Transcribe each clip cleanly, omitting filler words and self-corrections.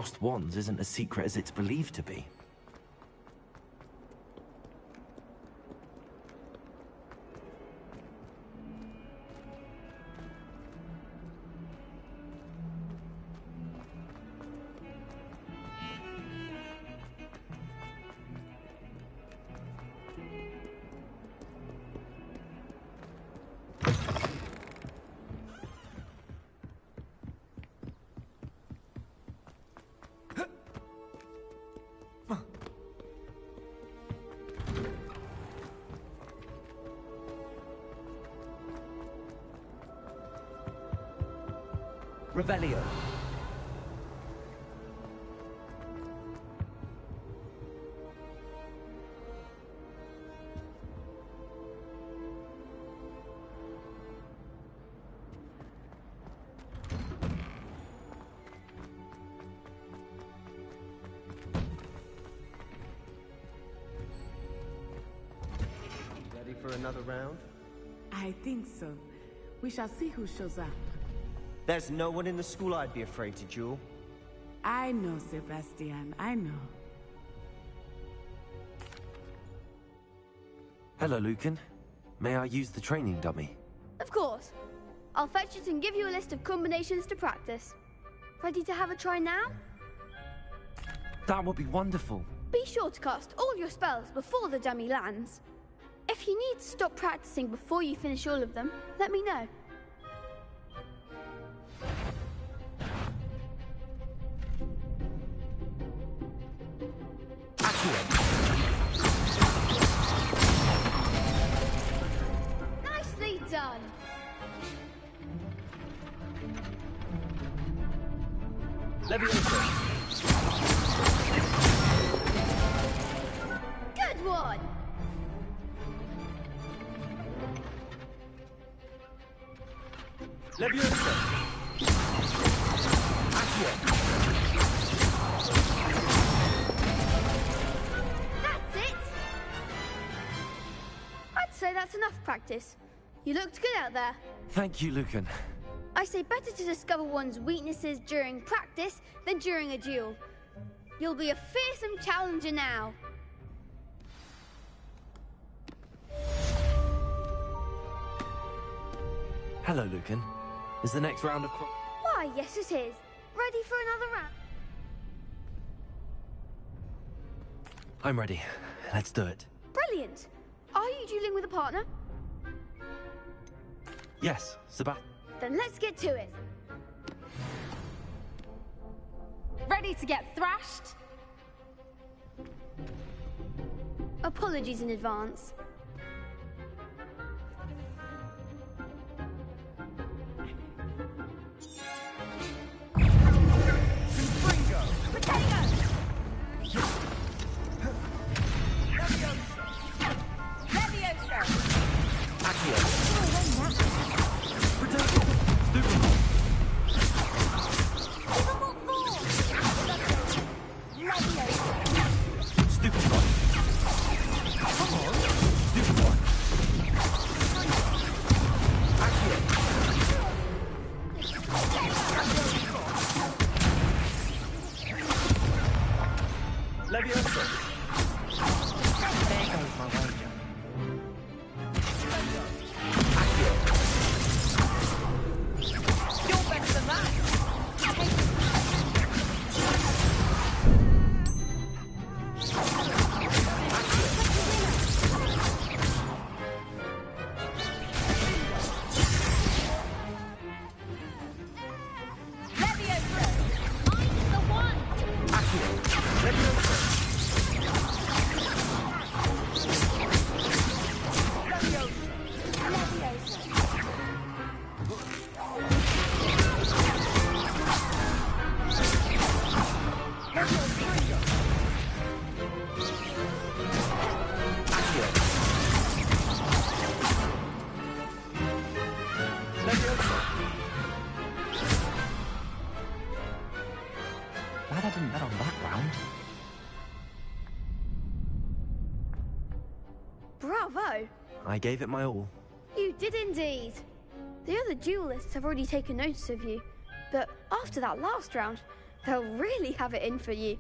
crossed wands isn't as secret as it's believed to be. Revelio. Ready for another round? I think so. We shall see who shows up. There's no one in the school I'd be afraid to duel. I know, Sebastian. I know. Hello, Lucan. May I use the training dummy? Of course. I'll fetch it and give you a list of combinations to practice. Ready to have a try now? That would be wonderful. Be sure to cast all your spells before the dummy lands. If you need to stop practicing before you finish all of them, let me know. Nicely done! Leviosa. Good one! Leviosa. Accio. That's it! I'd say that's enough practice. You looked good out there. Thank you, Lucan. I say better to discover one's weaknesses during practice than during a duel. You'll be a fearsome challenger now. Hello, Lucan. Is the next round of... Why, yes it is. Ready for another round? I'm ready. Let's do it. Brilliant. Are you dueling with a partner? Yes, Sebastian. Then let's get to it. Ready to get thrashed? Apologies in advance. Glad I didn't bet on that round. Bravo! I gave it my all. You did indeed. The other duelists have already taken notice of you, but after that last round, They'll really have it in for you.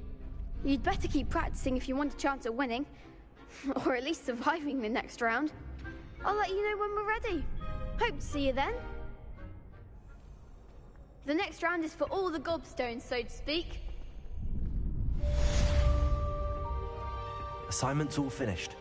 You'd better keep practicing if you want a chance at winning. Or at least surviving the next round. I'll let you know when we're ready. Hope to see you then. The next round is for all the gobstones, so to speak. Assignment's all finished.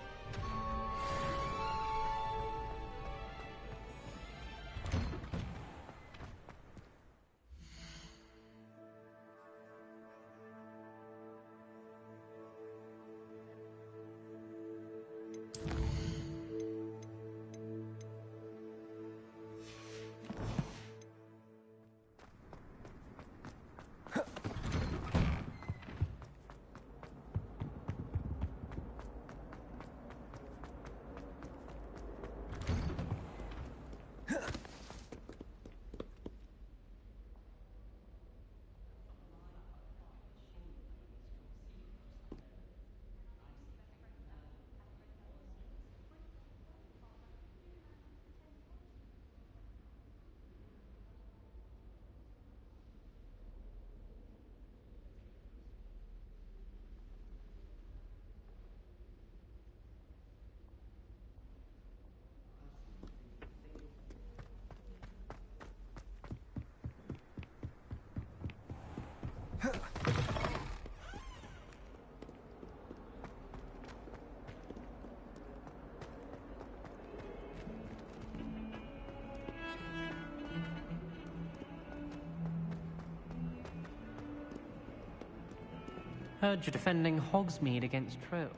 Heard you're defending Hogsmeade against Trolls.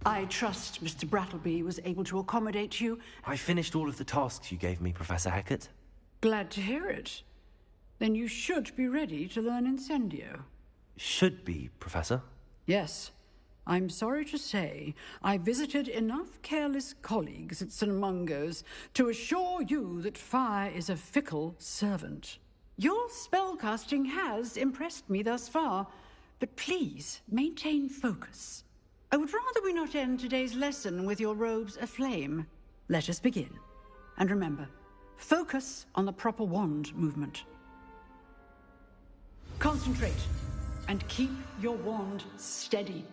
I trust Mr. Brattleby was able to accommodate you. I finished all of the tasks you gave me, Professor Hackett. Glad to hear it. Then you should be ready to learn Incendio. Should be, Professor. Yes. I'm sorry to say, I visited enough careless colleagues at St. Mungo's to assure you that fire is a fickle servant. Your spellcasting has impressed me thus far, but please maintain focus. I would rather we not end today's lesson with your robes aflame. Let us begin. And remember, focus on the proper wand movement. Concentrate, and keep your wand steady.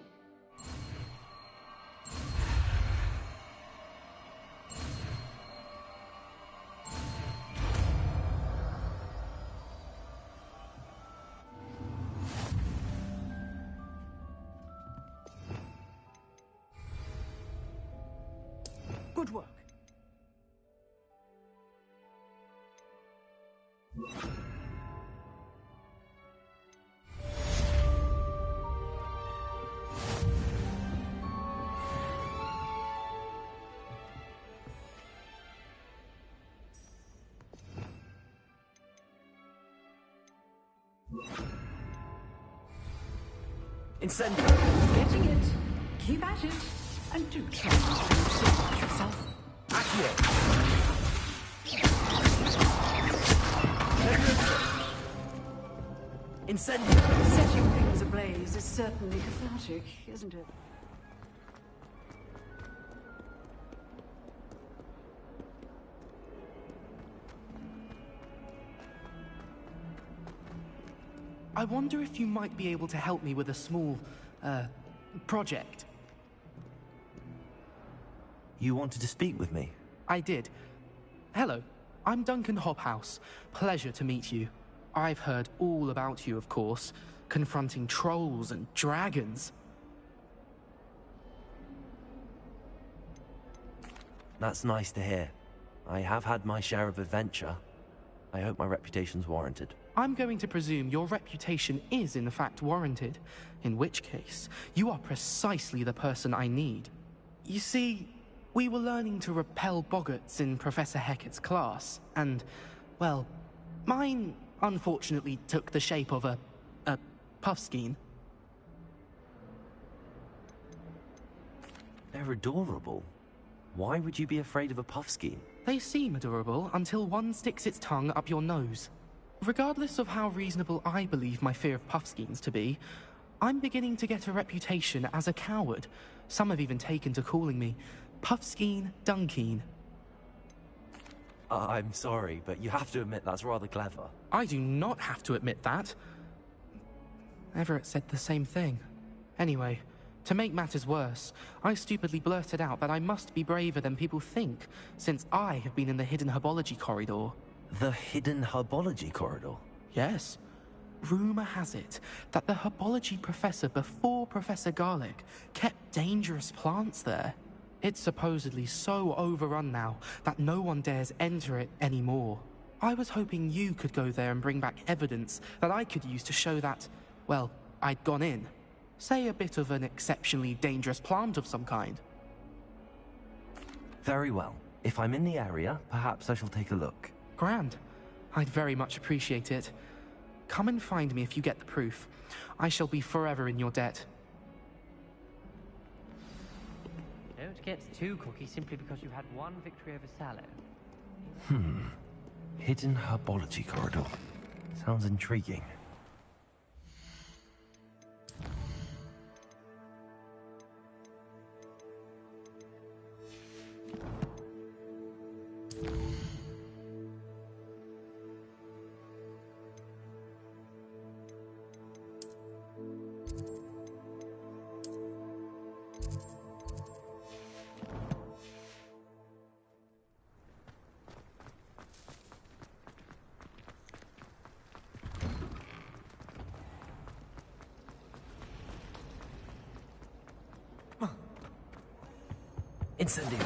Good work. Incendio! Getting it. Keep at it. And do try to save yourself. Incendio! Setting things ablaze is certainly cathartic, isn't it? I wonder if you might be able to help me with a small, project. You wanted to speak with me? I did. Hello, I'm Duncan Hobhouse. Pleasure to meet you. I've heard all about you, of course, confronting trolls and dragons. That's nice to hear. I have had my share of adventure. I hope my reputation's warranted. I'm going to presume your reputation is in fact warranted, in which case, you are precisely the person I need. You see, we were learning to repel boggarts in Professor Hackett's class, and, well, mine unfortunately took the shape of a puffskein. They're adorable. Why would you be afraid of a puffskein? They seem adorable until one sticks its tongue up your nose. Regardless of how reasonable I believe my fear of Puffskeins to be, I'm beginning to get a reputation as a coward. Some have even taken to calling me Puffskeen Dunkeen. I'm sorry, but you have to admit that's rather clever. I do not have to admit that. Everett said the same thing. Anyway, to make matters worse, I stupidly blurted out that I must be braver than people think, since I have been in the hidden herbology corridor. The hidden herbology corridor? Yes. Rumor has it that the herbology professor before Professor Garlic kept dangerous plants there. It's supposedly so overrun now that no one dares enter it anymore. I was hoping you could go there and bring back evidence that I could use to show that, well, I'd gone in. Say a bit of an exceptionally dangerous plant of some kind. Very well. If I'm in the area, perhaps I shall take a look. Grand. I'd very much appreciate it. Come and find me if you get the proof. I shall be forever in your debt. Don't get too cocky simply because you had one victory over Sallow. Hidden herbology corridor. Sounds intriguing. Incendio.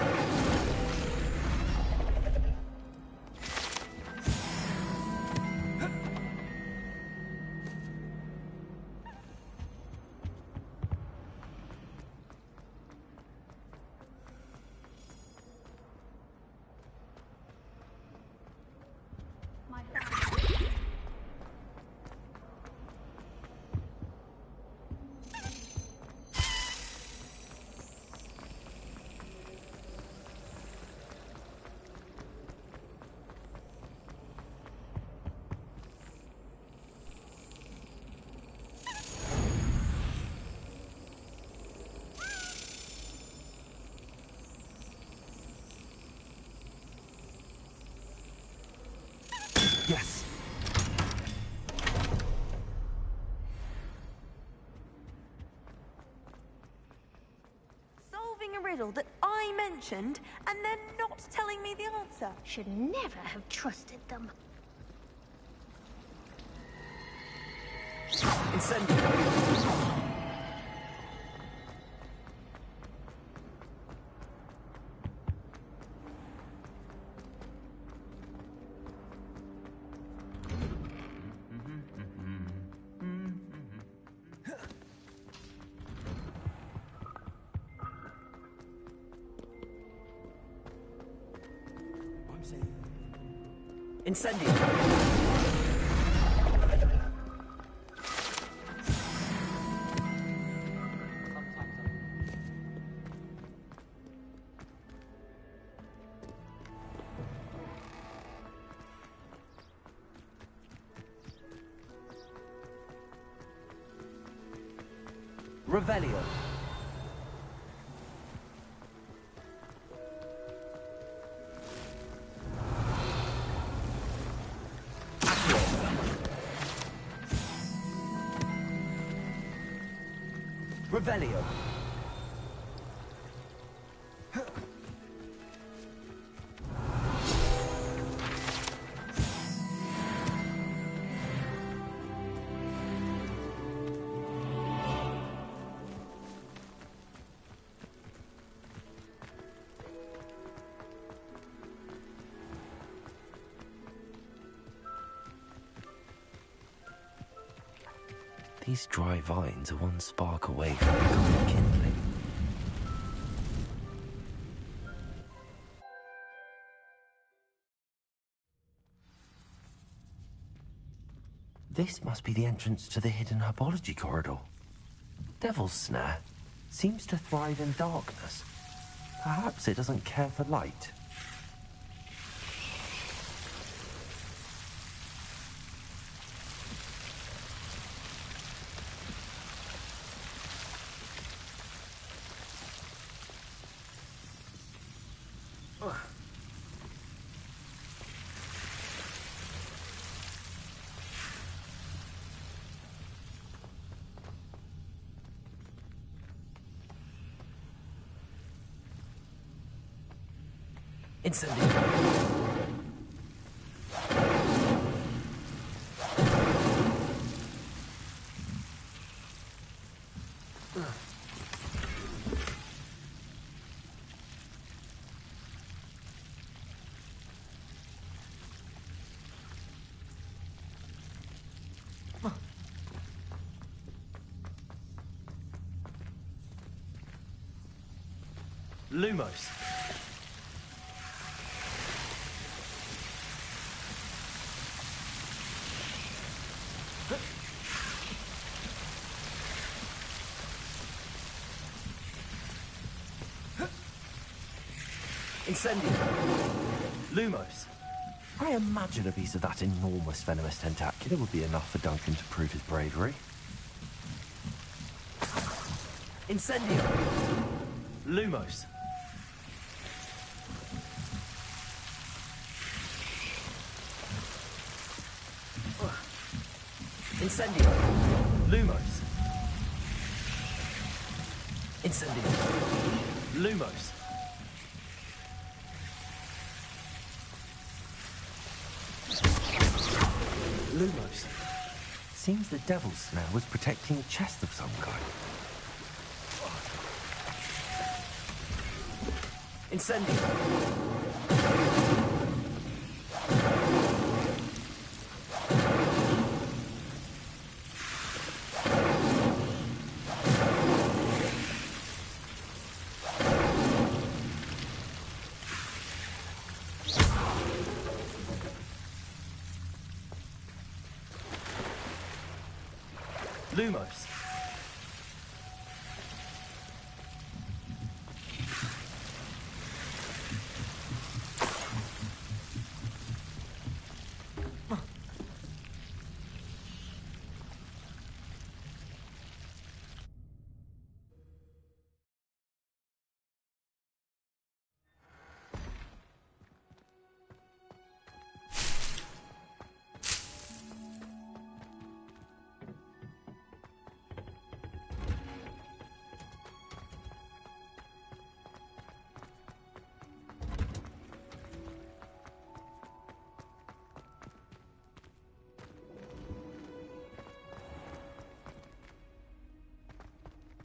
Yes. Solving a riddle that I mentioned and then not telling me the answer. Should never have trusted them. Incendio. Incendio. Revelio. Revelio. These dry vines are one spark away from becoming kindling. This must be the entrance to the hidden herbology corridor. Devil's Snare seems to thrive in darkness. Perhaps it doesn't care for light. Incendio. Lumos. Incendio. Lumos. I imagine a piece of that enormous venomous tentacular would be enough for Duncan to prove his bravery. Incendio. Lumos. Incendio. Lumos. Incendio. Lumos. Lumos. Seems the devil's snare was protecting a chest of some kind. Incendio. Lumos.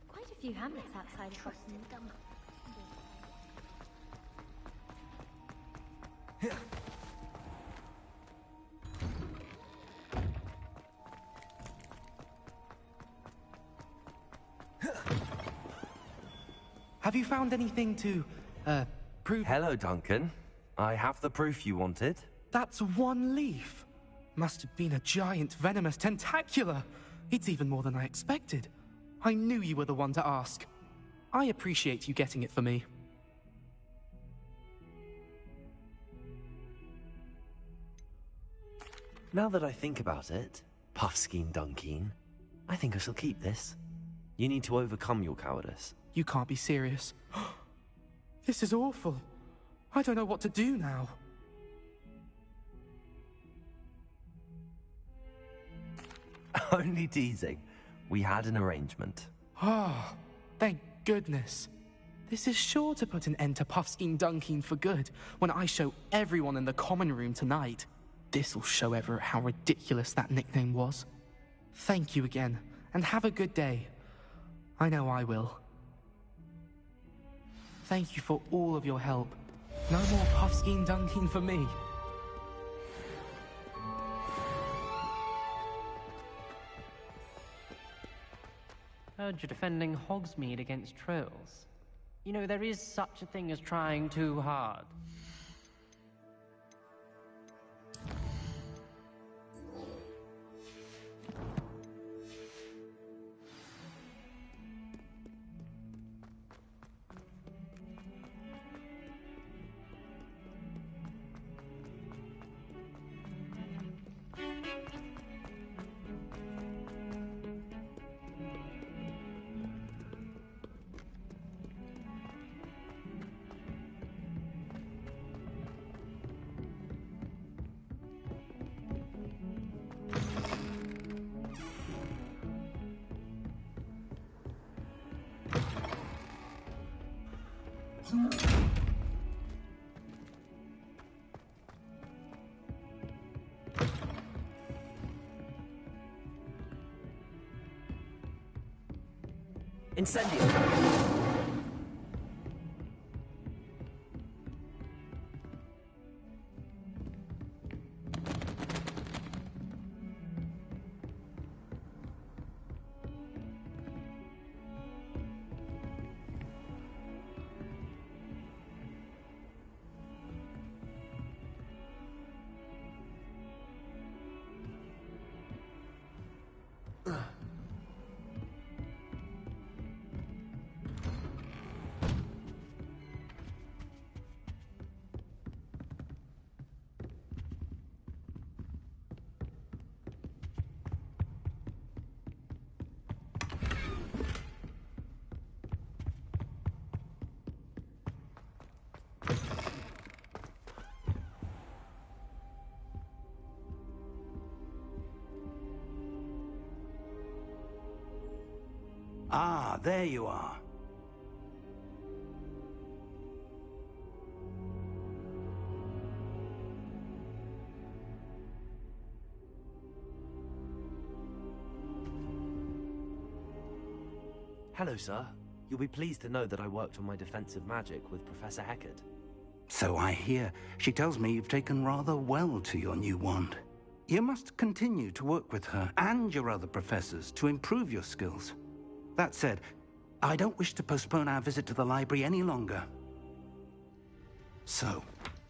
Quite a few hamlets outside of Boston. Have you found anything to, prove? Hello, Duncan. I have the proof you wanted. That's one leaf. Must have been a giant venomous tentacula. It's even more than I expected. I knew you were the one to ask. I appreciate you getting it for me. Now that I think about it, Puffskein Dunkeen, I think I shall keep this. You need to overcome your cowardice. You can't be serious. This is awful. I don't know what to do now. Only teasing. We had an arrangement. Ah, thank goodness. This is sure to put an end to Puffskein Dunkeen for good when I show everyone in the common room tonight. This'll show Everett how ridiculous that nickname was. Thank you again, and have a good day. I know I will. Thank you for all of your help. No more Puffskein Dunkeen for me. Heard you're defending Hogsmeade against trolls. You know, there is such a thing as trying too hard. Incendio! Ah, there you are. Hello, sir. You'll be pleased to know that I worked on my defensive magic with Professor Heckard. So I hear. She tells me you've taken rather well to your new wand. You must continue to work with her and your other professors to improve your skills. That said, I don't wish to postpone our visit to the library any longer. So,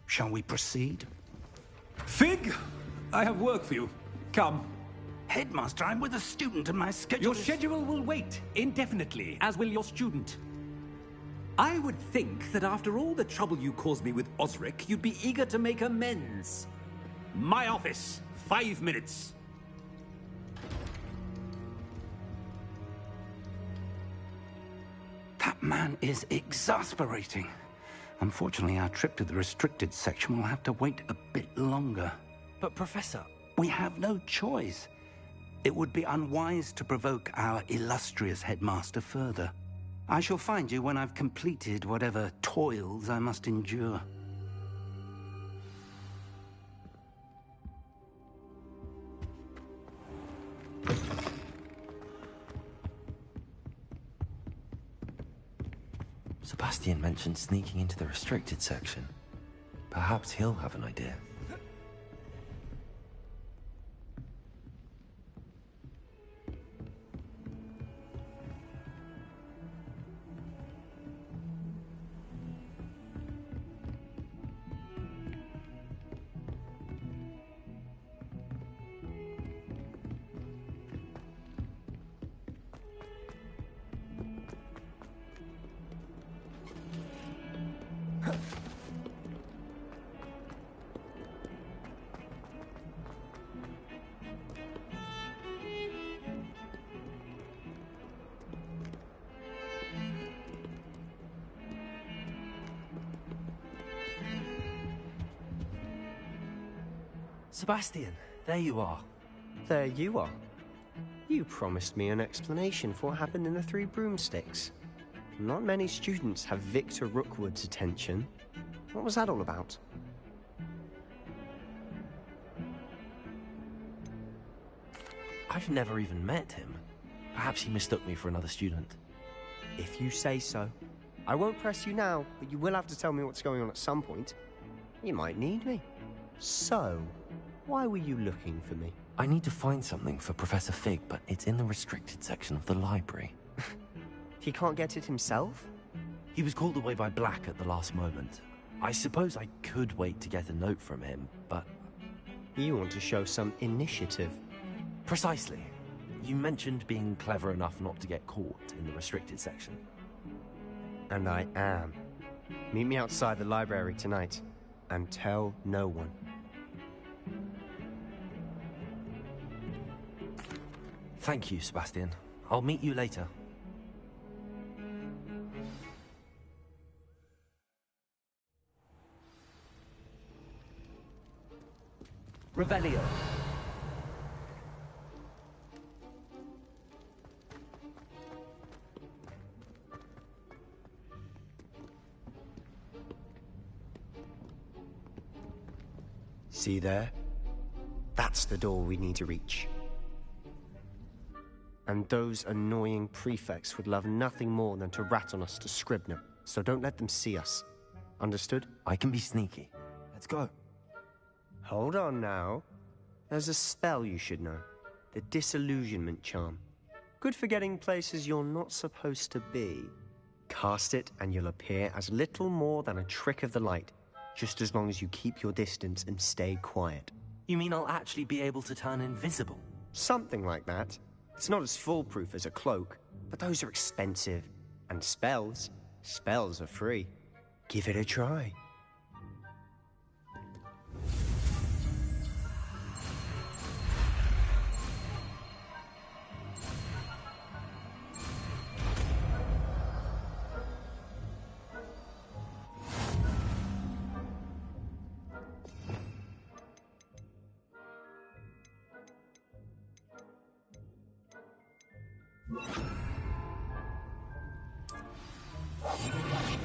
shall we proceed? Fig! I have work for you. Come. Headmaster, I'm with a student and my schedule Your schedule will wait indefinitely, as will your student. I would think that after all the trouble you caused me with Osric, you'd be eager to make amends. My office, 5 minutes. That man is exasperating. Unfortunately, our trip to the restricted section will have to wait a bit longer. But, Professor... We have no choice. It would be unwise to provoke our illustrious headmaster further. I shall find you when I've completed whatever toils I must endure. Sebastian mentioned sneaking into the restricted section. Perhaps he'll have an idea. Sebastian, there you are. There you are. You promised me an explanation for what happened in the Three Broomsticks. Not many students have Victor Rookwood's attention. What was that all about? I've never even met him. Perhaps he mistook me for another student. If you say so. I won't press you now, but you will have to tell me what's going on at some point. You might need me. So, why were you looking for me? I need to find something for Professor Fig, but it's in the restricted section of the library. He can't get it himself? He was called away by Black at the last moment. I suppose I could wait to get a note from him, but... You want to show some initiative. Precisely. You mentioned being clever enough not to get caught in the restricted section. And I am. Meet me outside the library tonight, and tell no one. Thank you, Sebastian. I'll meet you later. Revelio. See there? That's the door we need to reach. And those annoying prefects would love nothing more than to rat on us to Scribner, so don't let them see us. Understood? I can be sneaky. Let's go. Hold on now. There's a spell you should know. The Disillusionment Charm. Good for getting places you're not supposed to be. Cast it and you'll appear as little more than a trick of the light, just as long as you keep your distance and stay quiet. You mean I'll actually be able to turn invisible? Something like that. It's not as foolproof as a cloak, but those are expensive. And spells are free. Give it a try.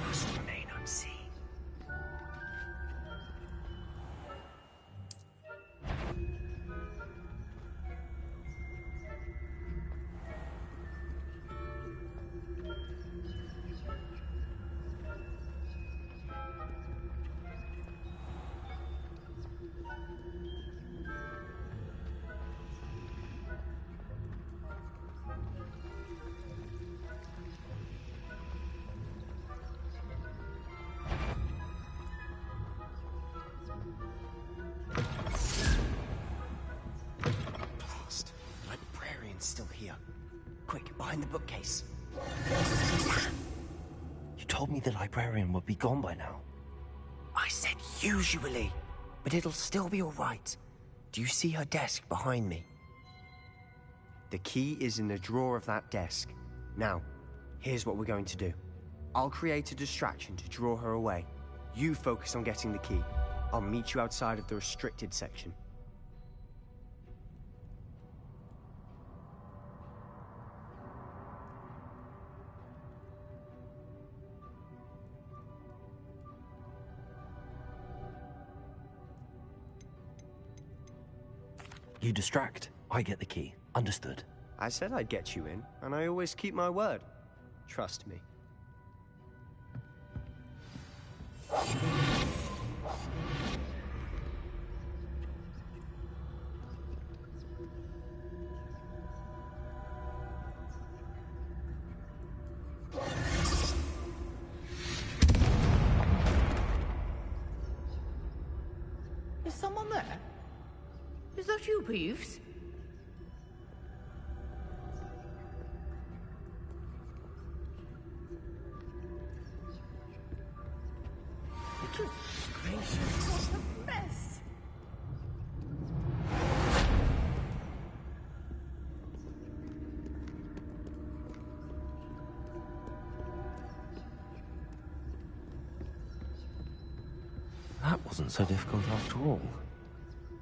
Must remain unseen. Still here. Quick, behind the bookcase. You told me the librarian would be gone by now. I said usually, but it'll still be all right. Do you see her desk behind me? The key is in the drawer of that desk. Now, here's what we're going to do. I'll create a distraction to draw her away. You focus on getting the key. I'll meet you outside of the restricted section. You distract, I get the key. Understood. I said I'd get you in, and I always keep my word. Trust me. Is someone there? Is that you, Peeves? Goodness gracious, what a mess! That wasn't so difficult after all.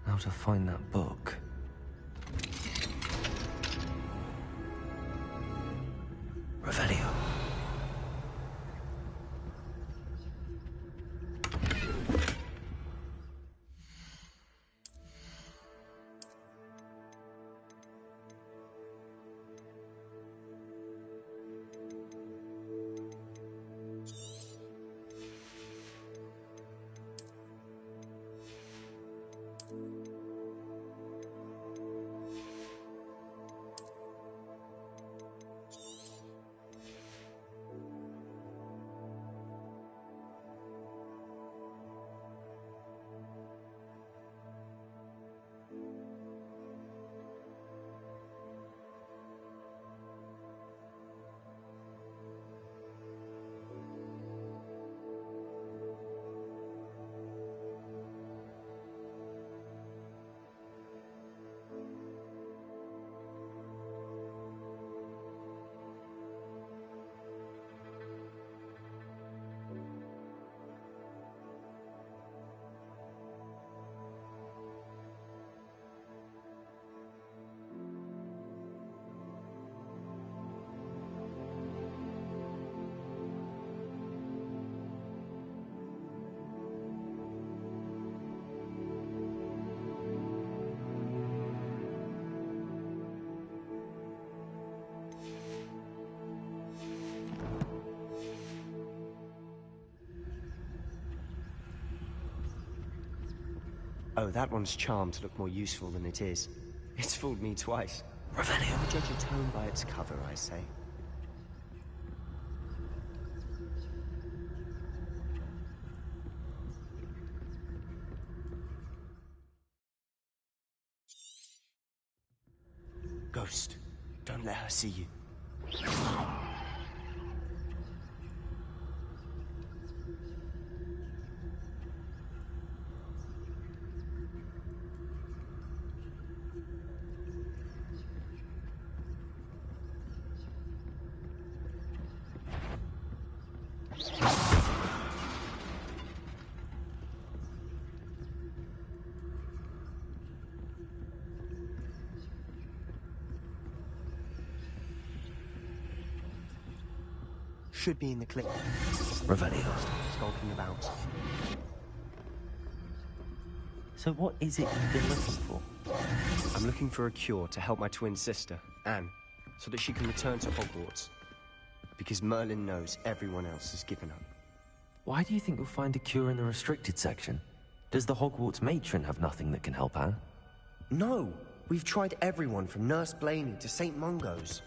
How to find that book. Revelio. Oh, that one's charmed to look more useful than it is. It's fooled me twice. Revelio. Judge a tome by its cover, I say. Ghost, don't let her see you. Should be in the clip. Revelio. Skulking about. So what is it you've been looking for? I'm looking for a cure to help my twin sister, Anne, so that she can return to Hogwarts. Because Merlin knows everyone else has given up. Why do you think you'll find a cure in the restricted section? Does the Hogwarts matron have nothing that can help Anne? No! We've tried everyone from Nurse Blaney to St. Mungo's.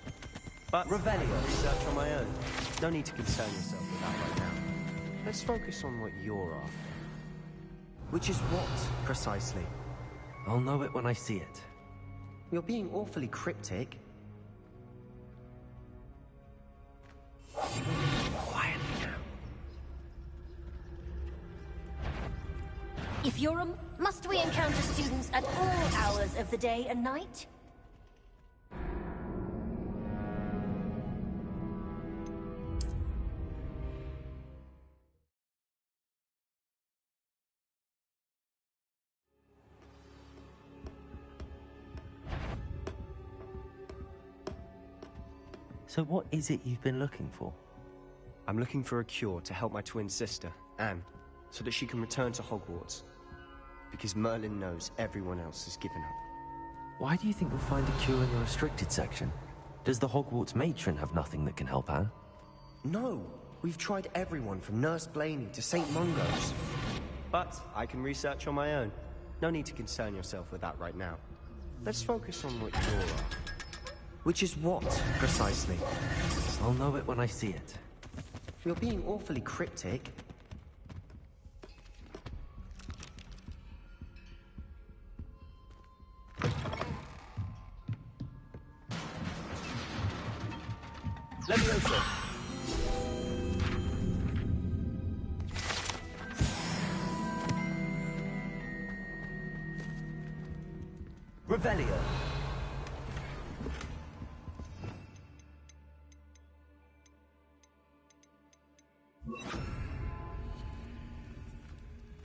But Revelio, research on my own. No need to concern yourself with that right now. Let's focus on what you're after. Which is what, precisely? I'll know it when I see it. You're being awfully cryptic. Quietly now. If you're a... Must we encounter students at all hours of the day and night? So what is it you've been looking for? I'm looking for a cure to help my twin sister, Anne, so that she can return to Hogwarts. Because Merlin knows everyone else has given up. Why do you think we'll find a cure in the restricted section? Does the Hogwarts matron have nothing that can help Anne? No! We've tried everyone from Nurse Blaney to St. Mungo's. But I can research on my own. No need to concern yourself with that right now. Let's focus on what you're after. Which is what, precisely? I'll know it when I see it. You're being awfully cryptic. Leviosa! Revelio!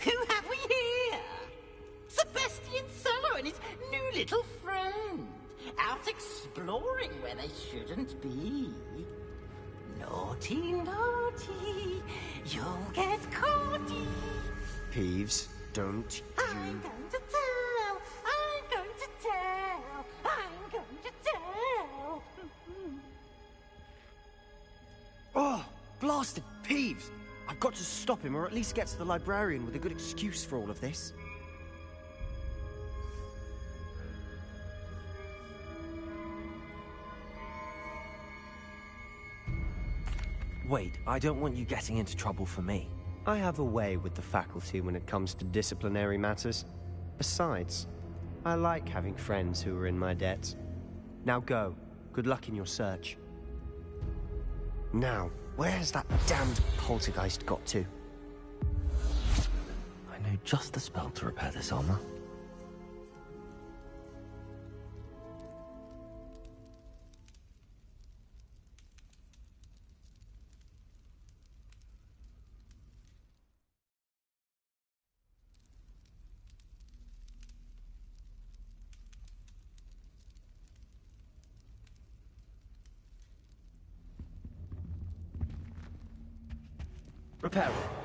Who have we here? Sebastian Solo and his new little friend. Out exploring where they shouldn't be. Naughty, naughty, you'll get caughty. Peeves, don't I'm going to tell, I'm going to tell, I'm going to tell. Oh, blasted Peeves! I've got to stop him, or at least get to the librarian with a good excuse for all of this. Wait, I don't want you getting into trouble for me. I have a way with the faculty when it comes to disciplinary matters. Besides, I like having friends who are in my debt. Now go. Good luck in your search. Now, where's that damned poltergeist got to? I know just the spell to repair this armor. Repair it.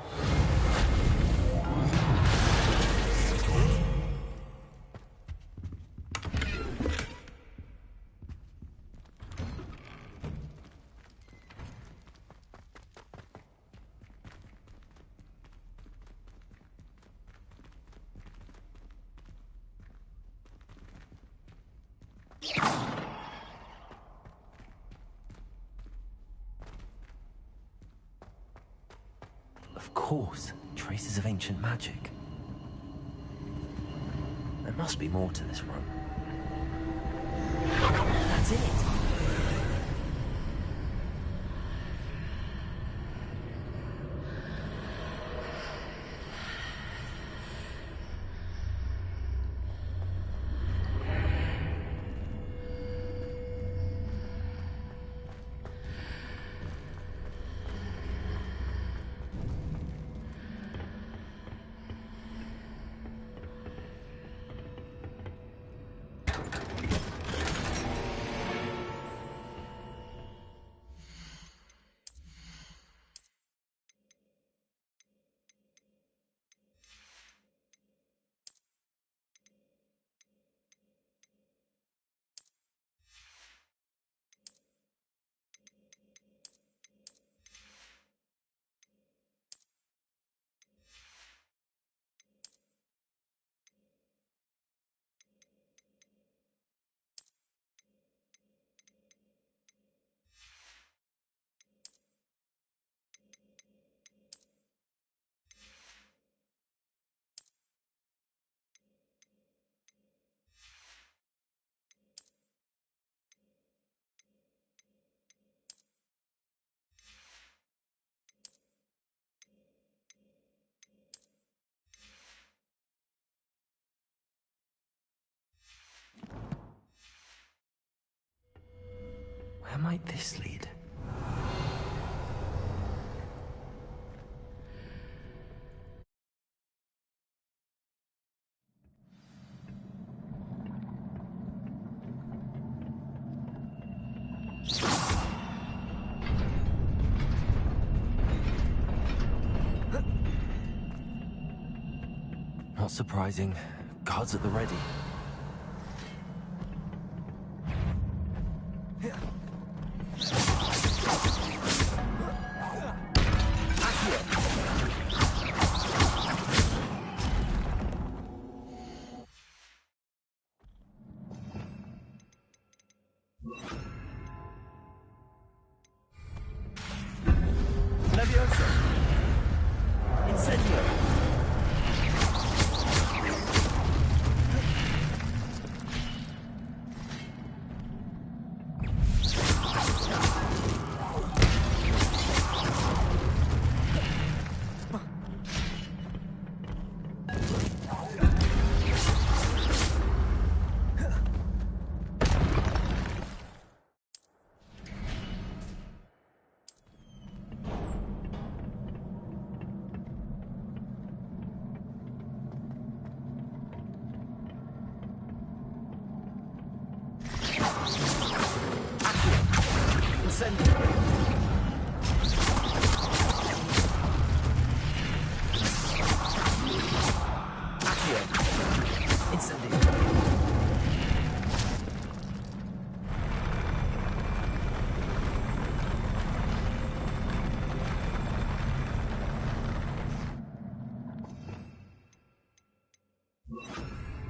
Of course, traces of ancient magic. There must be more to this room. That's it! Where might this lead? Not surprising. Guards at the ready.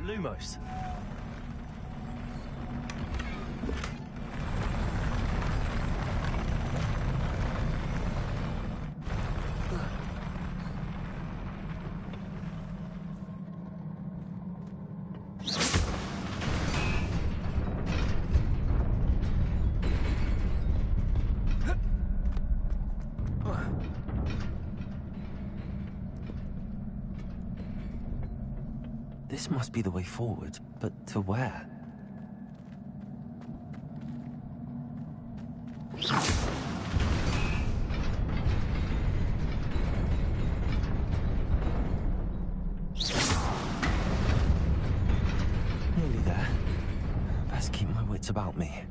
Lumos. This must be the way forward, but to where? Nearly there. Best keep my wits about me.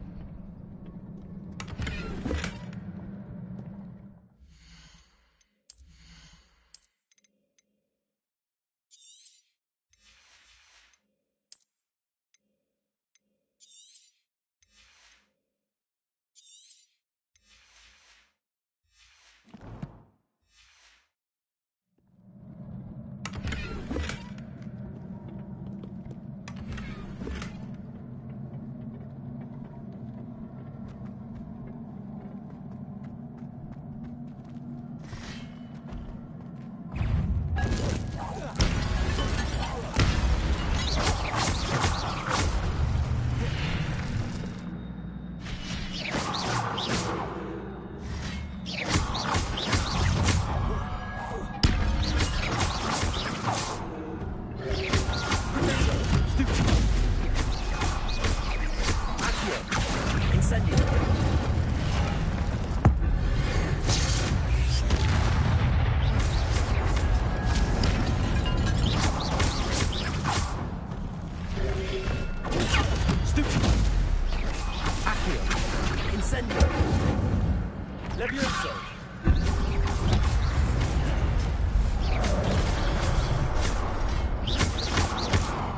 Levioso!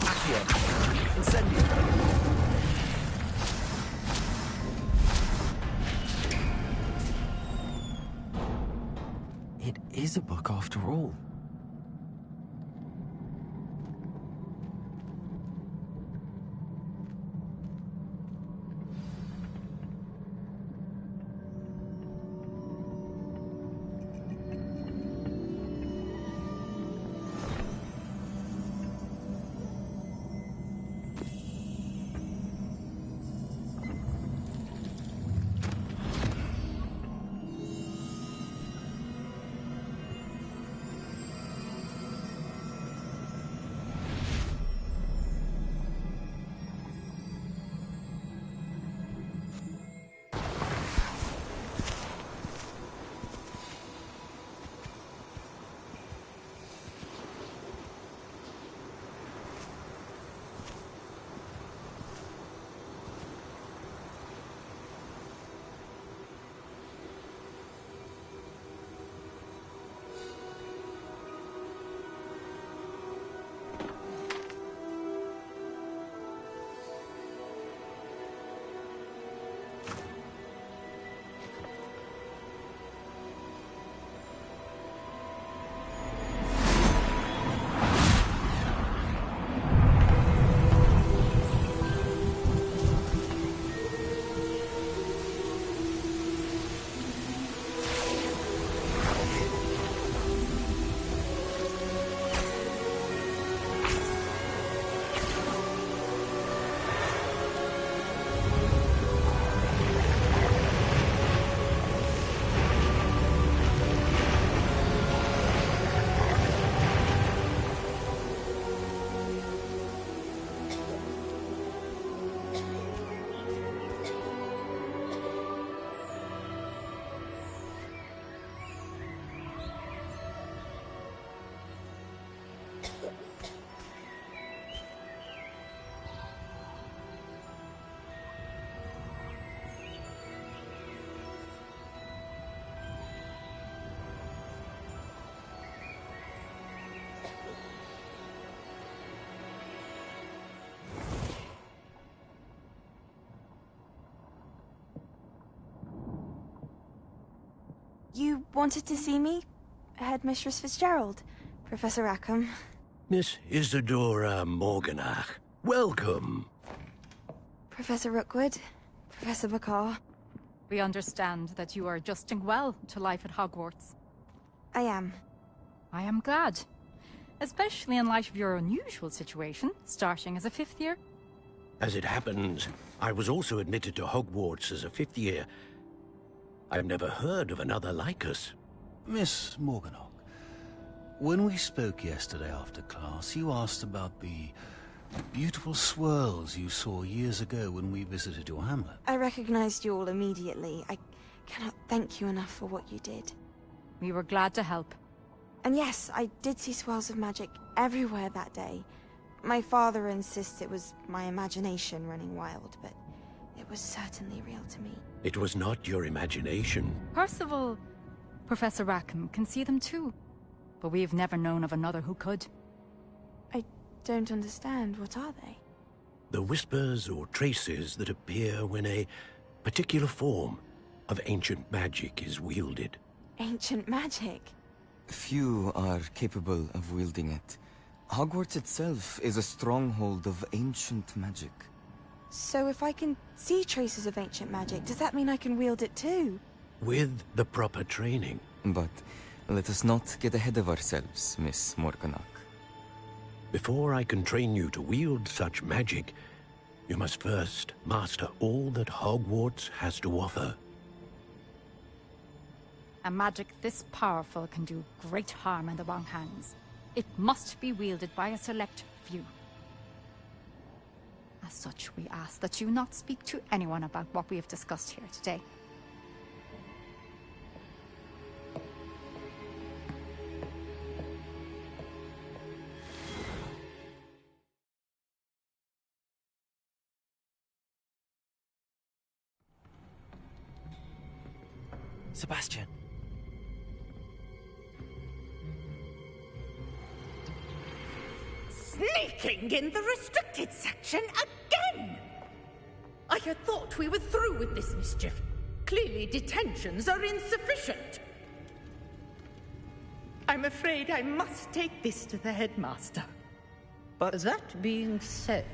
Accio! Incendio! It is a book after all. You wanted to see me? Headmistress Fitzgerald? Professor Rackham? Miss Isadora Morganach, welcome. Professor Rookwood? Professor Bakar? We understand that you are adjusting well to life at Hogwarts. I am. I am glad. Especially in light of your unusual situation, starting as a 5th year. As it happens, I was also admitted to Hogwarts as a 5th year. I've never heard of another like us. Miss Morganach, when we spoke yesterday after class, you asked about the beautiful swirls you saw years ago when we visited your hamlet. I recognized you all immediately. I cannot thank you enough for what you did. We were glad to help. And yes, I did see swirls of magic everywhere that day. My father insists it was my imagination running wild, but it was certainly real to me. It was not your imagination. Percival, Professor Rackham can see them too. But we've never known of another who could. I don't understand. What are they? The whispers or traces that appear when a particular form of ancient magic is wielded. Ancient magic? Few are capable of wielding it. Hogwarts itself is a stronghold of ancient magic. So if I can see traces of ancient magic, does that mean I can wield it too? With the proper training. But let us not get ahead of ourselves, Miss Morganach. Before I can train you to wield such magic, you must first master all that Hogwarts has to offer. A magic this powerful can do great harm in the wrong hands. It must be wielded by a select few. As such, we ask that you not speak to anyone about what we have discussed here today. Sebastian. Sneaking in the restricted section again! I had thought we were through with this mischief. Clearly detentions are insufficient. I'm afraid I must take this to the headmaster. But that being said,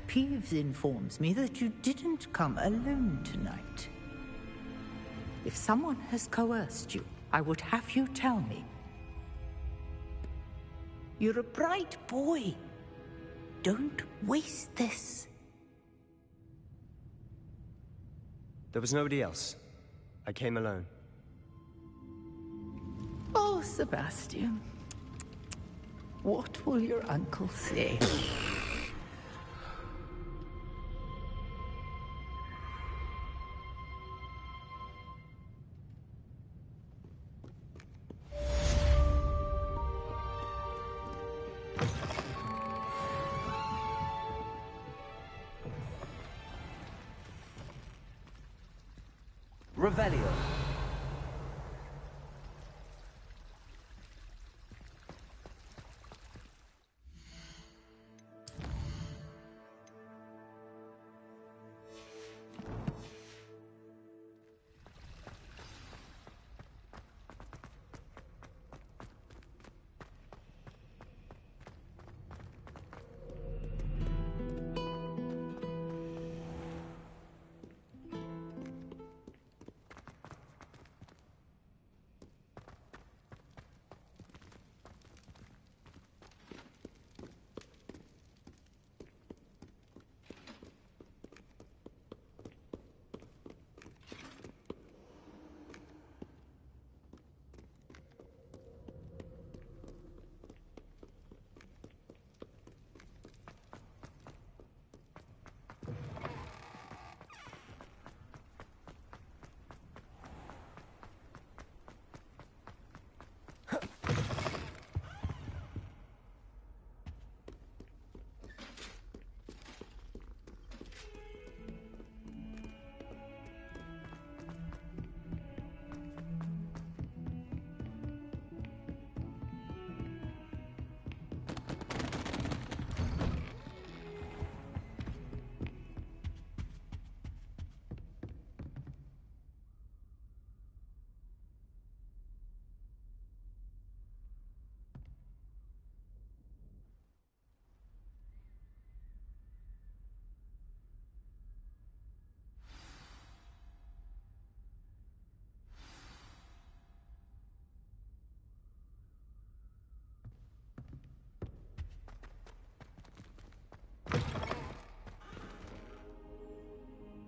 Peeves informs me that you didn't come alone tonight. If someone has coerced you, I would have you tell me. You're a bright boy. Don't waste this. there was nobody else. I came alone. Oh, Sebastian. What will your uncle say? Revelio.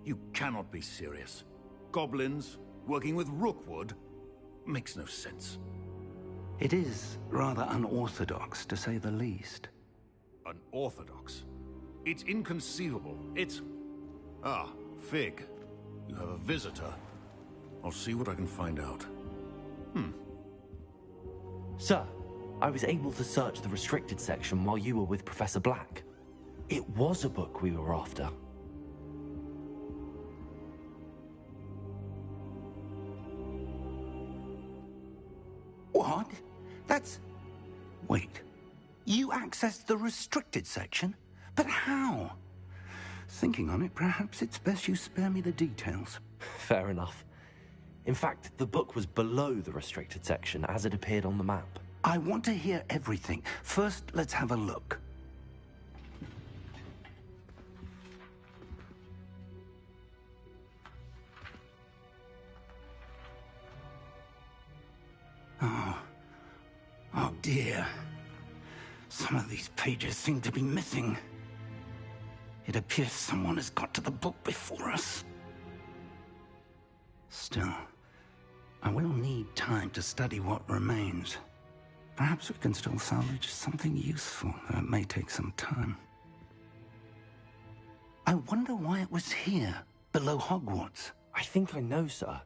You cannot be serious. Goblins working with Rookwood makes no sense. It is rather unorthodox, to say the least. Unorthodox? It's inconceivable. It's... Ah, Fig. You have a visitor. I'll see what I can find out. Sir, I was able to search the restricted section while you were with Professor Black. It was a book we were after. What? That's... Wait. You accessed the restricted section? But how? Thinking on it, perhaps it's best you spare me the details. Fair enough. In fact, the book was below the restricted section as it appeared on the map. I want to hear everything. First, let's have a look. Oh dear. Some of these pages seem to be missing. It appears someone has got to the book before us. Still, I will need time to study what remains. Perhaps we can still salvage something useful, though it may take some time. I wonder why it was here, below Hogwarts. I think I know, sir.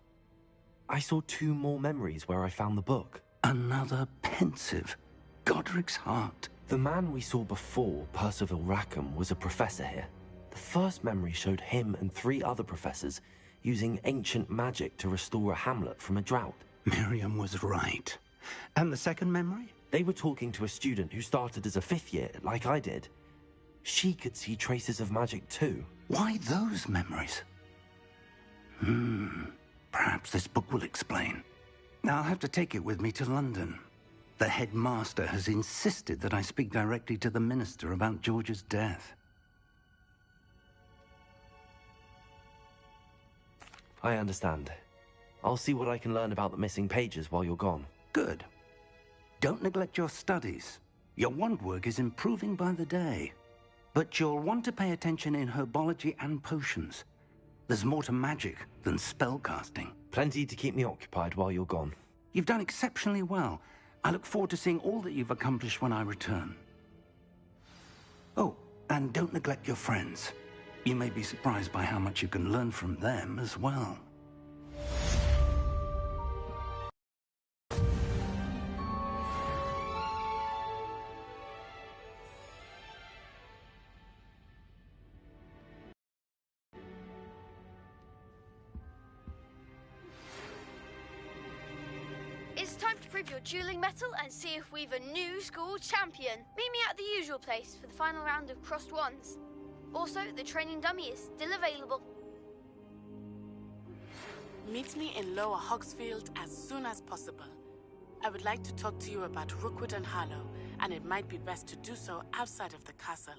I saw 2 more memories where I found the book. Another pensive. Godric's heart. The man we saw before, Percival Rackham, was a professor here. The first memory showed him and 3 other professors using ancient magic to restore a hamlet from a drought. Miriam was right. And the second memory? They were talking to a student who started as a 5th year, like I did. She could see traces of magic too. Why those memories? Perhaps this book will explain. Now I'll have to take it with me to London. The headmaster has insisted that I speak directly to the minister about George's death. I understand. I'll see what I can learn about the missing pages while you're gone. Good. Don't neglect your studies. Your wand work is improving by the day. But you'll want to pay attention in herbology and potions. There's more to magic than spellcasting. Plenty to keep me occupied while you're gone. You've done exceptionally well. I look forward to seeing all that you've accomplished when I return. Oh, and don't neglect your friends. You may be surprised by how much you can learn from them as well. It's time to prove your dueling mettle and see if we've a new school champion. Meet me at the usual place for the final round of crossed wands. Also, the training dummy is still available. Meet me in Lower Hogsfield as soon as possible. I would like to talk to you about Rookwood and Harlow, and it might be best to do so outside of the castle.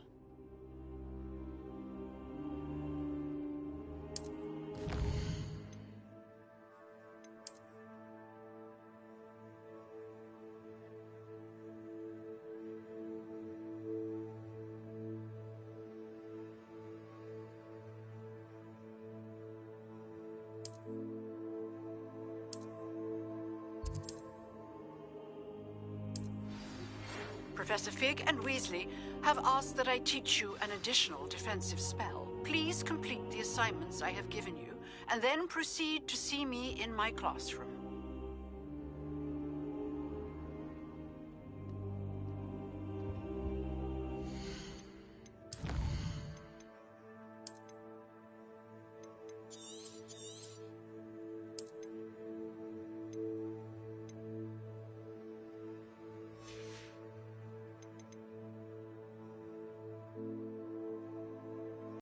Professor Fig and Weasley have asked that I teach you an additional defensive spell. Please complete the assignments I have given you, and then proceed to see me in my classroom.